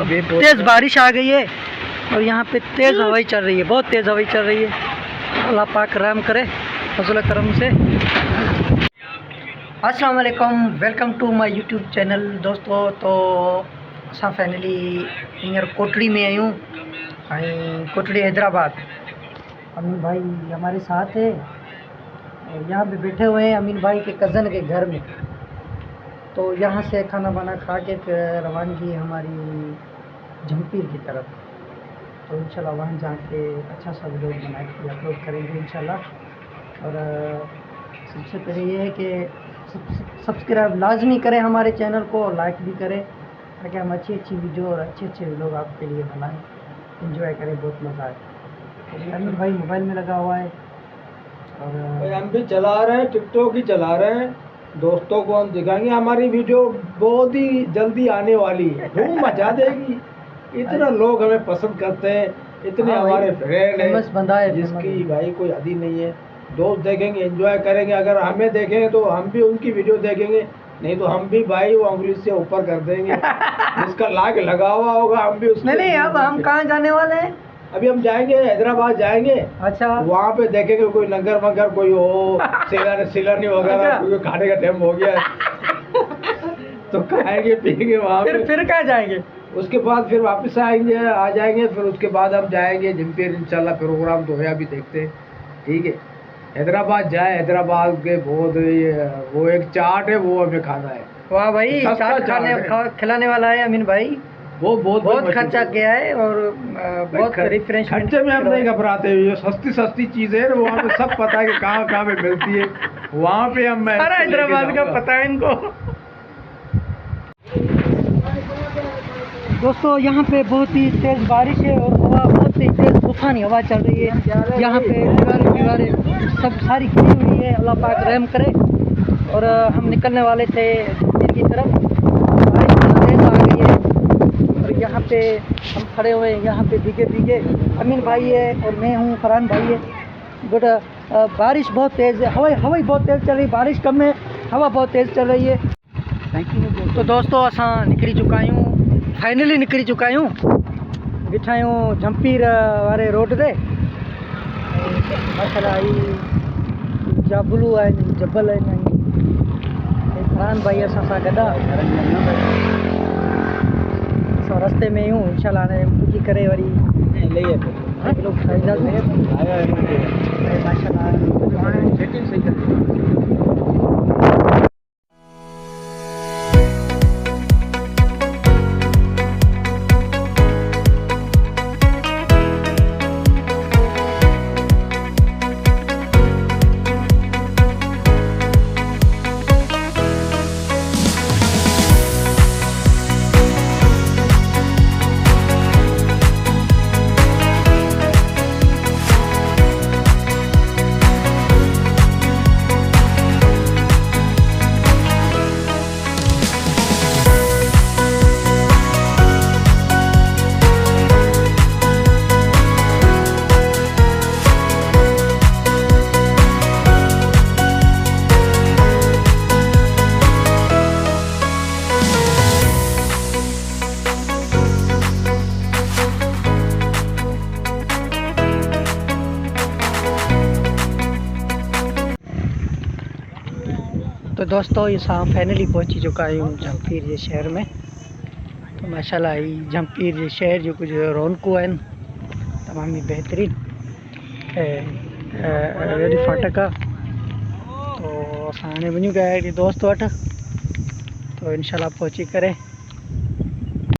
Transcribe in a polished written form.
तेज़ बारिश आ गई है और यहाँ पे तेज़ हवाई चल रही है, बहुत तेज़ हवाई चल रही है। अल्लाह पाक रहम करे फजल करम से। अस्सलाम वालेकुम, welcome to my YouTube channel. दोस्तों तो असां फाइनली हींअर कोटड़ी में आयूं, कोटड़ी हैदराबाद। अमीन भाई हमारे साथ है और यहाँ पे बैठे हुए हैं अमीन भाई के कज़न के घर में। तो यहाँ से खाना वाना खा के फिर रवानगी हमारी जमपीर की तरफ। तो इंशाल्लाह वहाँ जाके अच्छा सा वीडियो बना के अपलोड करेंगे इंशाल्लाह। और सबसे पहले ये है कि सब्सक्राइब लाजमी करें हमारे चैनल को और लाइक भी करें, ताकि हम अच्छी अच्छी वीडियो और अच्छे अच्छे व्लॉग आपके लिए बनाएं, एंजॉय करें, बहुत मज़ा आए। तो अमीर भाई मोबाइल में लगा हुआ है और हम भी चला रहे हैं, टिकटॉक ही चला रहे हैं। दोस्तों को हम दिखाएंगे, हमारी वीडियो बहुत ही जल्दी आने वाली है, धूम मचा देगी। इतना लोग हमें पसंद करते हैं, इतने हमारे फ्रेंड हैं जिसकी भाई कोई हद ही नहीं है। दोस्त देखेंगे, एंजॉय करेंगे। अगर हमें देखेंगे तो हम भी उनकी वीडियो देखेंगे, नहीं तो हम भी भाई वो उंगली से ऊपर कर देंगे। जिसका लाग लगा हुआ होगा हम भी उसको। नहीं, अब हम कहाँ जाने वाले हैं? अभी हम जाएंगे हैदराबाद जाएंगे। अच्छा, वहाँ पे देखेंगे कोई लंगर वंगर कोई हो, सिलर नहीं होगा। अच्छा। क्योंकि खाने का टाइम हो गया तो खाएंगे पिएंगे वहाँ पे। फिर कहाँ जाएंगे? उसके बाद फिर वापस आ जाएंगे। फिर उसके बाद हम जाएंगे जमपीर इंशाल्लाह। प्रोग्राम तो है, अभी देखते हैं। ठीक है, हैदराबाद जाए। हैदराबाद के बहुत वो एक चाट है, वो हमें खाना है। वाह भाई, चाट खिलाने वाला है अमीन भाई। वो बहुत खर्चा किया है और बहुत रिफ्रेश। खर्चे में हम नहीं घबराते। ये सस्ती चीजें है, वहाँ पे सब पता है कि कहाँ पे मिलती है। वहाँ पे हम हैदराबाद का पता है इनको। दोस्तों यहाँ पे बहुत ही तेज़ बारिश है और हवा बहुत ही तेज़ तूफानी हवा चल रही है। यहाँ पे दीवारें सब सारी गिरी हुई है, अल्लाह पाक रहम करे। और हम निकलने वाले थे जमपीर की तरफ, बारिश बहुत तेज़ आ गई है और यहाँ पे हम खड़े हुए हैं। यहाँ पे भीगे अमीन भाई है और मैं हूँ, फरहान भाई है। बट बारिश बहुत तेज़ है, हवाई बहुत तेज़ चल रही है। बारिश कम है, हवा बहुत तेज़ चल रही है। Thank you. तो दोस्तों असां निकिरी चुका आहियूं, फाइनली निकिरी चुका आहियूं। बीठा आहियूं जमपीर वारे रोड ते। माशाल्लाह ही जाबलू आहिनि, जबल आहिनि। फरहान भाई असां सां गॾु आहे। असां रस्ते में आहियूं, इंशाल्लाह हाणे पुॼी करे वरी तो दोस्तों ये फाइनली पहुंची चुका हूँ जमपीर जे शहर में। तो माशाल्लाह ही जमपीर जे शहर जो कुछ रौनकूं आहिनि तमाम ही बेहतरीन रेडी फाटक आहे। तो असां हाणे वञूं पिया हिकिड़ी दोस्त वटि। तो इंशाल्लाह पहुची करे